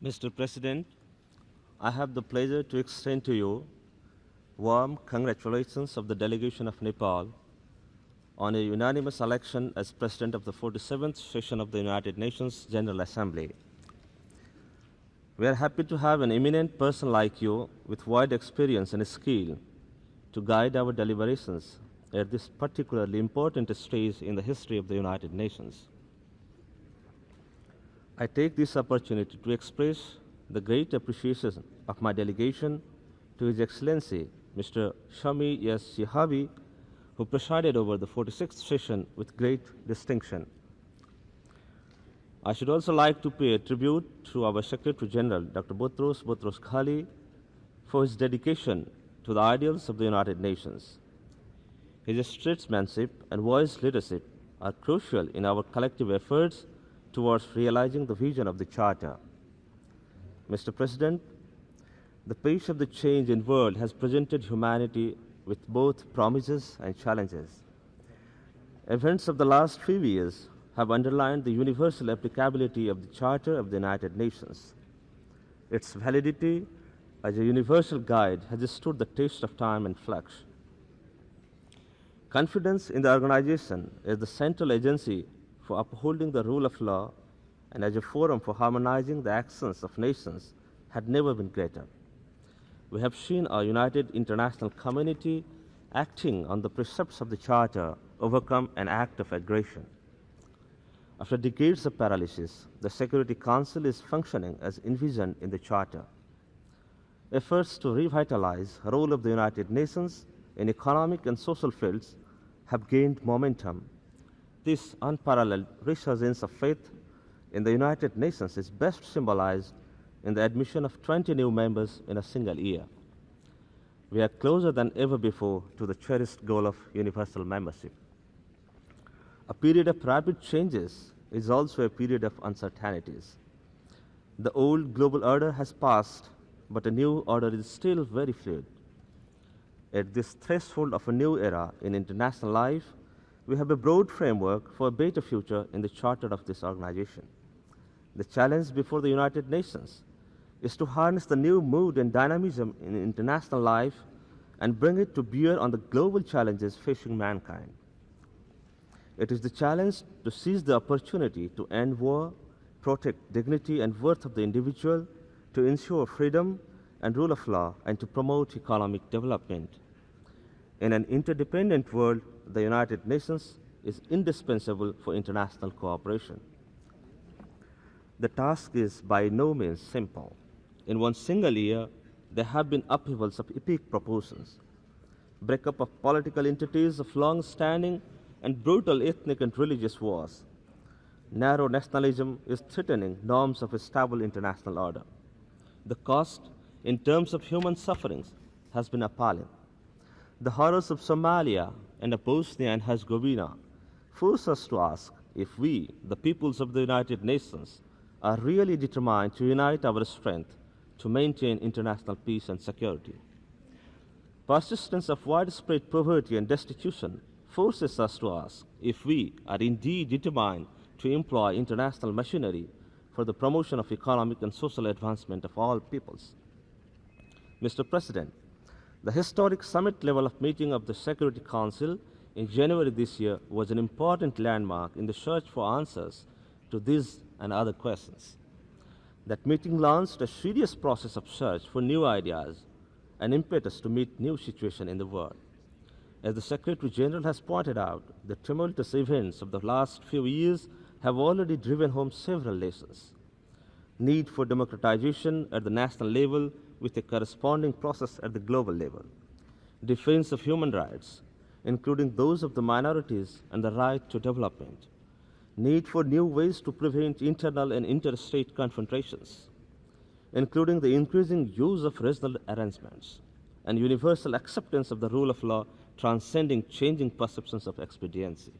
Mr. President, I have the pleasure to extend to you warm congratulations of the delegation of Nepal on a unanimous election as President of the 47th session of the United Nations General Assembly. We are happy to have an eminent person like you with wide experience and skill to guide our deliberations at this particularly important stage in the history of the United Nations. I take this opportunity to express the great appreciation of my delegation to His Excellency Mr. Shami S. Shihabi, who presided over the 46th session with great distinction. I should also like to pay a tribute to our Secretary General, Dr. Boutros Ghali, for his dedication to the ideals of the United Nations. His statesmanship and wise leadership are crucial in our collective efforts towards realizing the vision of the Charter. Mr. President, the pace of the change in the world has presented humanity with both promises and challenges. Events of the last few years have underlined the universal applicability of the Charter of the United Nations. Its validity as a universal guide has stood the test of time and flux. Confidence in the organization as the central agency for upholding the rule of law and as a forum for harmonizing the actions of nations had never been greater. We have seen our united international community acting on the precepts of the Charter overcome an act of aggression. After decades of paralysis, the Security Council is functioning as envisioned in the Charter. Efforts to revitalize the role of the United Nations in economic and social fields have gained momentum. This unparalleled resurgence of faith in the United Nations is best symbolized in the admission of 20 new members in a single year. We are closer than ever before to the cherished goal of universal membership. A period of rapid changes is also a period of uncertainties. The old global order has passed, but a new order is still very fluid. At this threshold of a new era in international life, we have a broad framework for a better future in the charter of this organization. The challenge before the United Nations is to harness the new mood and dynamism in international life and bring it to bear on the global challenges facing mankind. It is the challenge to seize the opportunity to end war, protect dignity and worth of the individual, to ensure freedom and rule of law, and to promote economic development. In an interdependent world, the United Nations is indispensable for international cooperation. The task is by no means simple. In one single year, there have been upheavals of epic proportions, breakup of political entities of long-standing and brutal ethnic and religious wars. Narrow nationalism is threatening norms of a stable international order. The cost, in terms of human sufferings, has been appalling. The horrors of Somalia and of Bosnia and Herzegovina force us to ask if we, the peoples of the United Nations, are really determined to unite our strength to maintain international peace and security. Persistence of widespread poverty and destitution forces us to ask if we are indeed determined to employ international machinery for the promotion of economic and social advancement of all peoples. Mr. President, the historic summit level of meeting of the Security Council in January this year was an important landmark in the search for answers to these and other questions. That meeting launched a serious process of search for new ideas and impetus to meet new situations in the world. As the Secretary General has pointed out, the tumultuous events of the last few years have already driven home several lessons. Need for democratization at the national level with a corresponding process at the global level. Defense of human rights, including those of the minorities and the right to development. Need for new ways to prevent internal and interstate confrontations, including the increasing use of regional arrangements and universal acceptance of the rule of law transcending changing perceptions of expediency.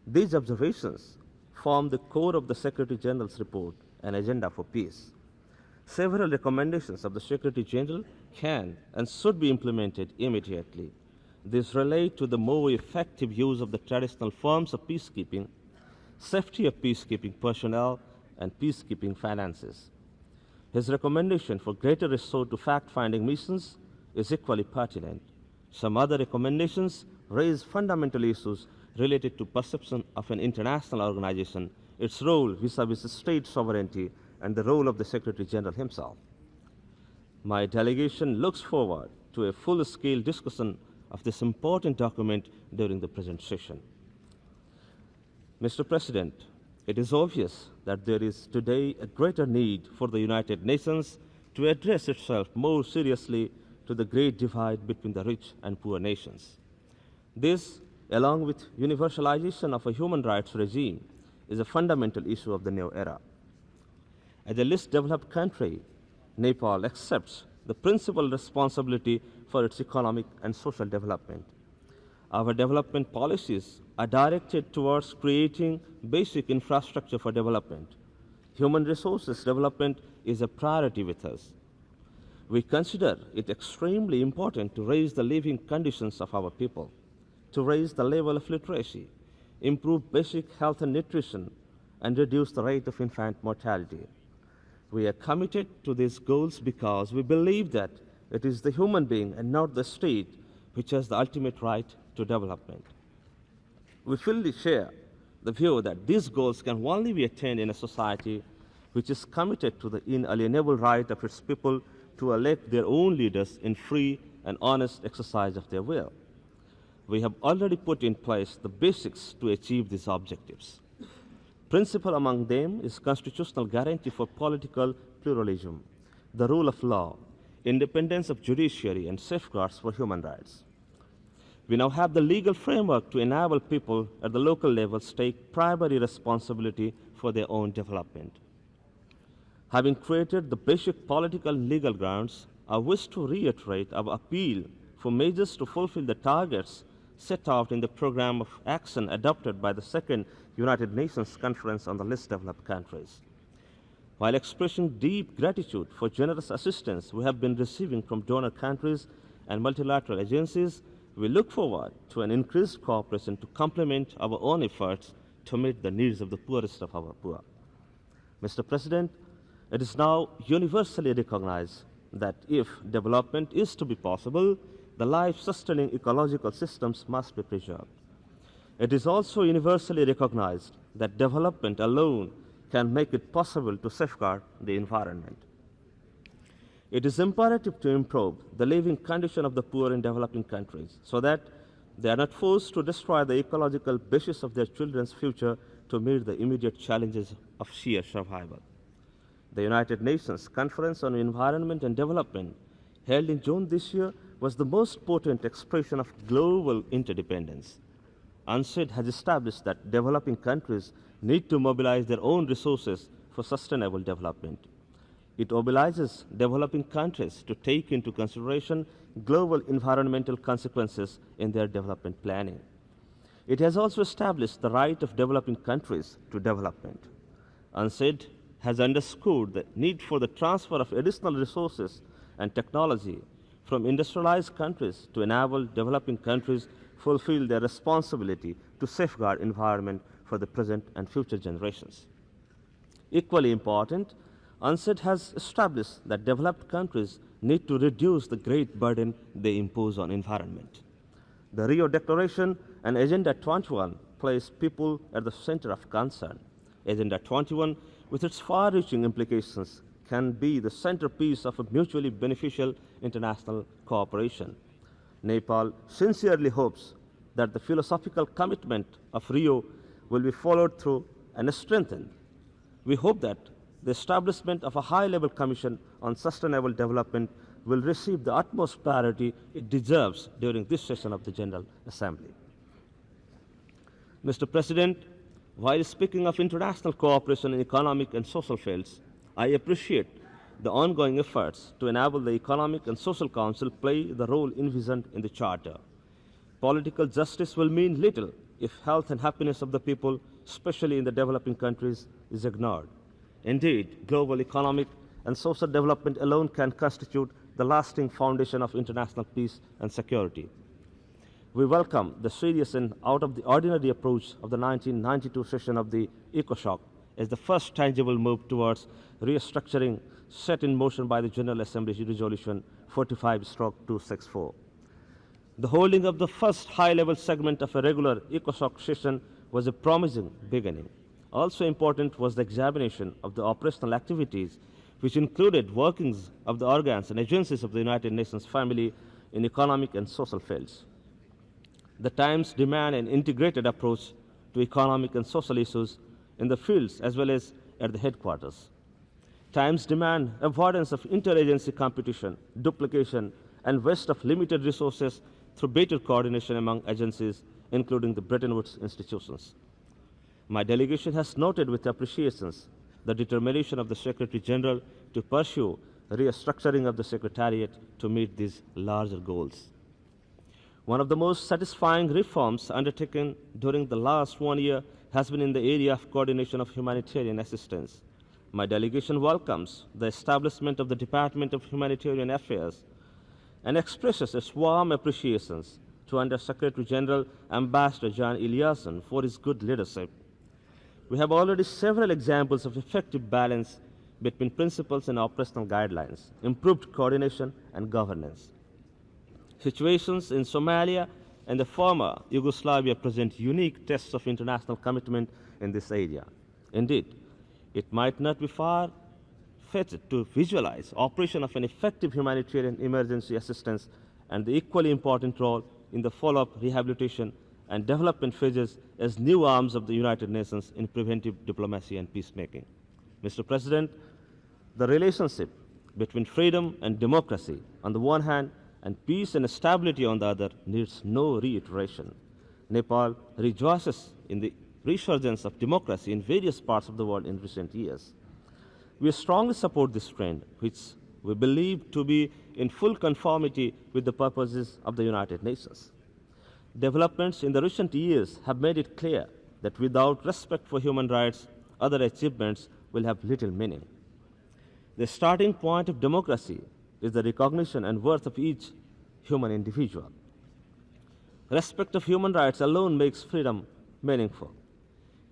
These observations form the core of the Secretary General's report, An Agenda for Peace. Several recommendations of the Secretary General can and should be implemented immediately. These relate to the more effective use of the traditional forms of peacekeeping, safety of peacekeeping personnel, and peacekeeping finances. His recommendation for greater resort to fact-finding missions is equally pertinent. Some other recommendations raise fundamental issues related to perception of an international organization, its role vis-à-vis state sovereignty, and the role of the Secretary General himself. My delegation looks forward to a full-scale discussion of this important document during the present session. Mr. President, it is obvious that there is today a greater need for the United Nations to address itself more seriously to the great divide between the rich and poor nations. This, along with universalization of a human rights regime, is a fundamental issue of the new era. As a least developed country, Nepal accepts the principal responsibility for its economic and social development. Our development policies are directed towards creating basic infrastructure for development. Human resources development is a priority with us. We consider it extremely important to raise the living conditions of our people, to raise the level of literacy, improve basic health and nutrition, and reduce the rate of infant mortality. We are committed to these goals because we believe that it is the human being and not the state which has the ultimate right to development. We fully share the view that these goals can only be attained in a society which is committed to the inalienable right of its people to elect their own leaders in free and honest exercise of their will. We have already put in place the basics to achieve these objectives. Principal among them is constitutional guarantee for political pluralism, the rule of law, independence of judiciary, and safeguards for human rights. We now have the legal framework to enable people at the local levels to take primary responsibility for their own development. Having created the basic political and legal grounds, I wish to reiterate our appeal for measures to fulfill the targets set out in the program of action adopted by the Second United Nations Conference on the Least Developed Countries. While expressing deep gratitude for generous assistance we have been receiving from donor countries and multilateral agencies, we look forward to an increased cooperation to complement our own efforts to meet the needs of the poorest of our poor. Mr. President, it is now universally recognized that if development is to be possible, the life-sustaining ecological systems must be preserved. It is also universally recognized that development alone can make it possible to safeguard the environment. It is imperative to improve the living condition of the poor in developing countries so that they are not forced to destroy the ecological basis of their children's future to meet the immediate challenges of sheer survival. The United Nations Conference on Environment and Development, held in June this year, was the most potent expression of global interdependence. UNCED has established that developing countries need to mobilize their own resources for sustainable development. It mobilizes developing countries to take into consideration global environmental consequences in their development planning. It has also established the right of developing countries to development. UNCED has underscored the need for the transfer of additional resources and technology from industrialized countries to enable developing countries fulfill their responsibility to safeguard environment for the present and future generations. Equally important, UNCED has established that developed countries need to reduce the great burden they impose on environment. The Rio Declaration and Agenda 21 place people at the center of concern. Agenda 21, with its far-reaching implications, can be the centerpiece of a mutually beneficial international cooperation. Nepal sincerely hopes that the philosophical commitment of Rio will be followed through and strengthened. We hope that the establishment of a high-level commission on sustainable development will receive the utmost priority it deserves during this session of the General Assembly. Mr. President, while speaking of international cooperation in economic and social fields, I appreciate the ongoing efforts to enable the Economic and Social Council play the role envisioned in the Charter. Political justice will mean little if health and happiness of the people, especially in the developing countries, is ignored. Indeed, global economic and social development alone can constitute the lasting foundation of international peace and security. We welcome the serious and out-of-the-ordinary approach of the 1992 session of the ECOSOC as the first tangible move towards restructuring set in motion by the General Assembly Resolution 45/264. The holding of the first high-level segment of a regular ECOSOC session was a promising beginning. Also important was the examination of the operational activities, which included workings of the organs and agencies of the United Nations family in economic and social fields. The times demand an integrated approach to economic and social issues in the fields as well as at the headquarters. Times demand avoidance of interagency competition, duplication, and waste of limited resources through better coordination among agencies, including the Bretton Woods institutions. My delegation has noted with appreciation the determination of the Secretary General to pursue restructuring of the Secretariat to meet these larger goals. One of the most satisfying reforms undertaken during the last 1 year has been in the area of coordination of humanitarian assistance. My delegation welcomes the establishment of the Department of Humanitarian Affairs and expresses its warm appreciations to Under Secretary General Ambassador John Eliasson for his good leadership. We have already several examples of effective balance between principles and operational guidelines, improved coordination and governance. Situations in Somalia and the former Yugoslavia present unique tests of international commitment in this area. Indeed, it might not be far-fetched to visualize operation of an effective humanitarian emergency assistance and the equally important role in the follow-up rehabilitation and development phases as new arms of the United Nations in preventive diplomacy and peacemaking. Mr. President, the relationship between freedom and democracy on the one hand and peace and stability on the other needs no reiteration. Nepal rejoices in the resurgence of democracy in various parts of the world in recent years. We strongly support this trend, which we believe to be in full conformity with the purposes of the United Nations. Developments in the recent years have made it clear that without respect for human rights, other achievements will have little meaning. The starting point of democracy is the recognition and worth of each human individual. Respect of human rights alone makes freedom meaningful.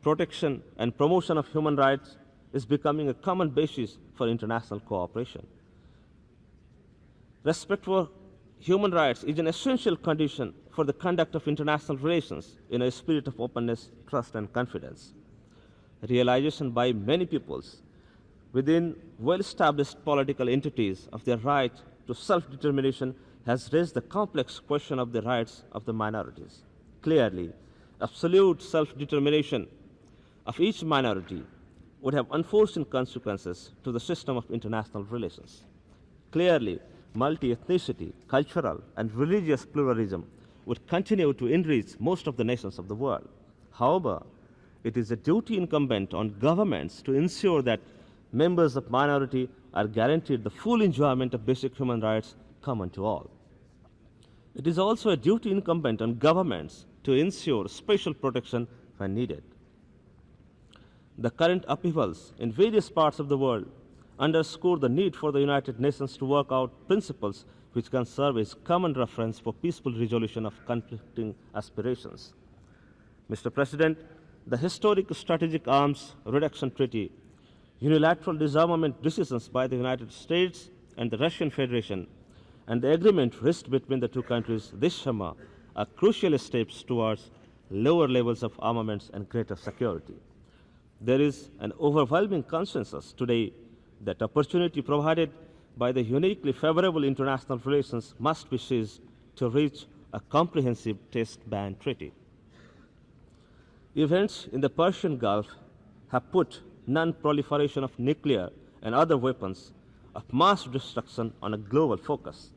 Protection and promotion of human rights is becoming a common basis for international cooperation. Respect for human rights is an essential condition for the conduct of international relations in a spirit of openness, trust, and confidence. Realization by many peoples within well-established political entities of their right to self-determination has raised the complex question of the rights of the minorities. Clearly, absolute self-determination of each minority would have unforeseen consequences to the system of international relations. Clearly, multi-ethnicity, cultural, and religious pluralism would continue to enrich most of the nations of the world. However, it is a duty incumbent on governments to ensure that members of minority are guaranteed the full enjoyment of basic human rights common to all. It is also a duty incumbent on governments to ensure special protection when needed. The current upheavals in various parts of the world underscore the need for the United Nations to work out principles which can serve as common reference for peaceful resolution of conflicting aspirations. Mr. President, the historic Strategic Arms Reduction Treaty, unilateral disarmament decisions by the United States and the Russian Federation, and the agreement reached between the two countries this summer are crucial steps towards lower levels of armaments and greater security. There is an overwhelming consensus today that opportunity provided by the uniquely favorable international relations must be seized to reach a comprehensive test ban treaty. Events in the Persian Gulf have put non-proliferation of nuclear and other weapons of mass destruction on a global focus.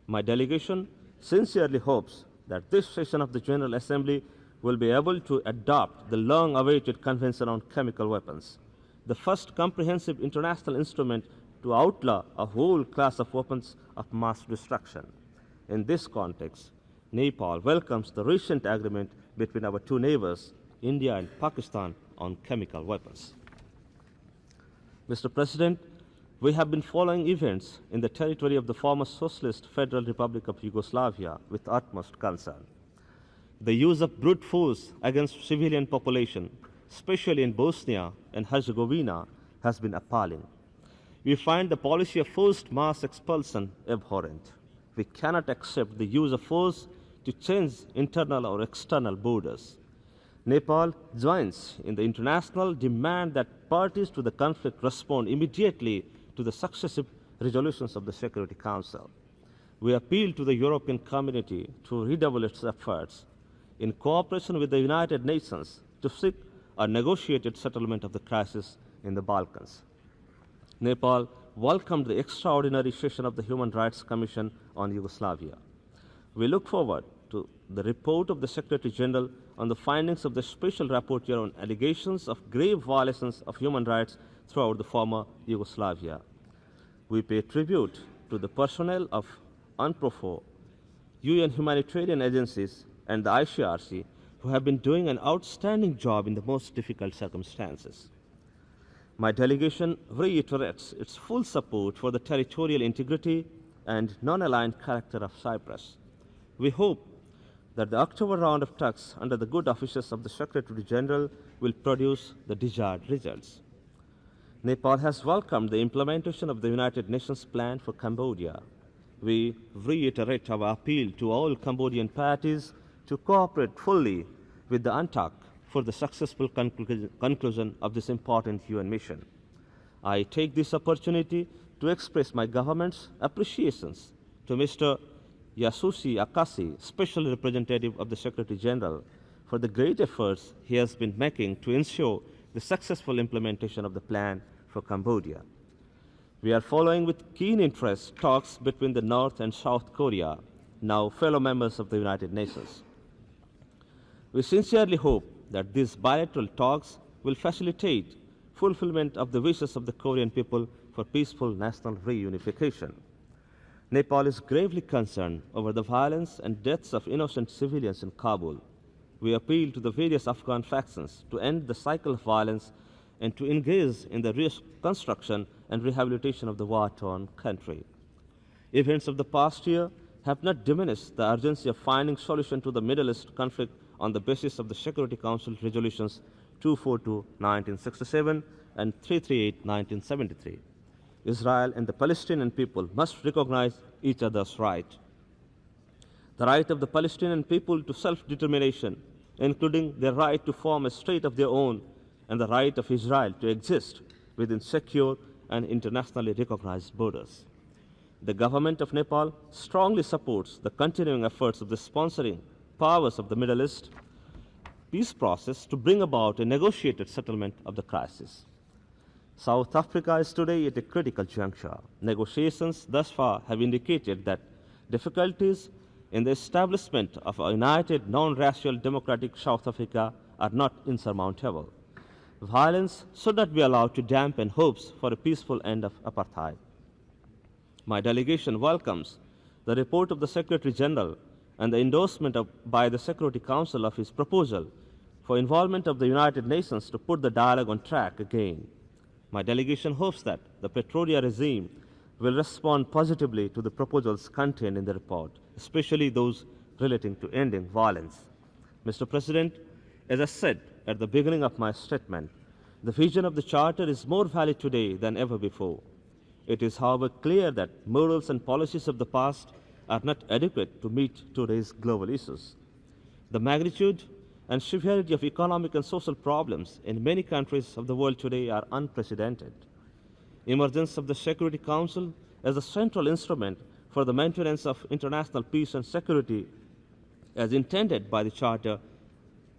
My delegation sincerely hopes that this session of the General Assembly will be able to adopt the long-awaited Convention on Chemical Weapons, the first comprehensive international instrument to outlaw a whole class of weapons of mass destruction. In this context, Nepal welcomes the recent agreement between our two neighbors, India and Pakistan, on chemical weapons. Mr. President, we have been following events in the territory of the former Socialist Federal Republic of Yugoslavia with utmost concern. The use of brute force against civilian population, especially in Bosnia and Herzegovina, has been appalling. We find the policy of forced mass expulsion abhorrent. We cannot accept the use of force to change internal or external borders. Nepal joins in the international demand that parties to the conflict respond immediately to the successive resolutions of the Security Council. We appeal to the European community to redouble its efforts in cooperation with the United Nations to seek a negotiated settlement of the crisis in the Balkans. Nepal welcomed the extraordinary session of the Human Rights Commission on Yugoslavia. We look forward to the report of the Secretary General on the findings of the Special Rapporteur on allegations of grave violations of human rights throughout the former Yugoslavia. We pay tribute to the personnel of UNPROFOR, UN humanitarian agencies, and the ICRC, who have been doing an outstanding job in the most difficult circumstances. My delegation reiterates its full support for the territorial integrity and non-aligned character of Cyprus. We hope that the October round of talks under the good offices of the Secretary General will produce the desired results. Nepal has welcomed the implementation of the United Nations plan for Cambodia. We reiterate our appeal to all Cambodian parties to cooperate fully with the UNTAC for the successful conclusion of this important UN mission. I take this opportunity to express my government's appreciations to Mr. Yasushi Akasi, Special Representative of the Secretary General, for the great efforts he has been making to ensure the successful implementation of the plan for Cambodia. We are following with keen interest talks between the North and South Korea, now fellow members of the United Nations. We sincerely hope that these bilateral talks will facilitate fulfillment of the wishes of the Korean people for peaceful national reunification. Nepal is gravely concerned over the violence and deaths of innocent civilians in Kabul. We appeal to the various Afghan factions to end the cycle of violence and to engage in the reconstruction and rehabilitation of the war-torn country. Events of the past year have not diminished the urgency of finding solution to the Middle East conflict on the basis of the Security Council resolutions 242/1967 and 338/1973. Israel and the Palestinian people must recognize each other's right. The right of the Palestinian people to self-determination, including their right to form a state of their own, and the right of Israel to exist within secure and internationally recognized borders. The government of Nepal strongly supports the continuing efforts of the sponsoring powers of the Middle East peace process to bring about a negotiated settlement of the crisis. South Africa is today at a critical juncture. Negotiations thus far have indicated that difficulties in the establishment of a united, non-racial democratic South Africa are not insurmountable. Violence should not be allowed to dampen hopes for a peaceful end of apartheid. My delegation welcomes the report of the Secretary General and the endorsement by the Security Council of his proposal for involvement of the United Nations to put the dialogue on track again. My delegation hopes that the Pretoria regime will respond positively to the proposals contained in the report, especially those relating to ending violence. Mr. President, as I said at the beginning of my statement, the vision of the Charter is more valid today than ever before. It is, however, clear that morals and policies of the past are not adequate to meet today's global issues. The magnitude and severity of economic and social problems in many countries of the world today are unprecedented. Emergence of the Security Council as a central instrument for the maintenance of international peace and security as intended by the Charter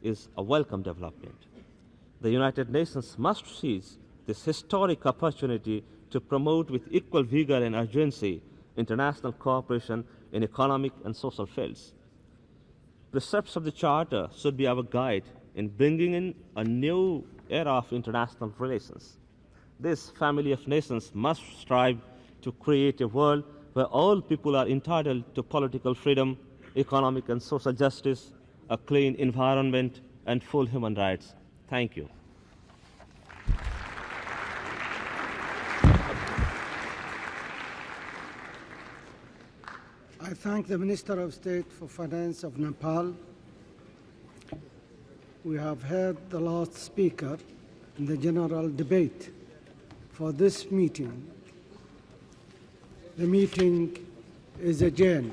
is a welcome development. The United Nations must seize this historic opportunity to promote with equal vigor and urgency international cooperation in economic and social fields. Precepts of the Charter should be our guide in bringing in a new era of international relations. This family of nations must strive to create a world where all people are entitled to political freedom, economic and social justice, a clean environment, and full human rights. Thank you. I thank the Minister of State for Finance of Nepal. We have heard the last speaker in the general debate for this meeting. The meeting is adjourned.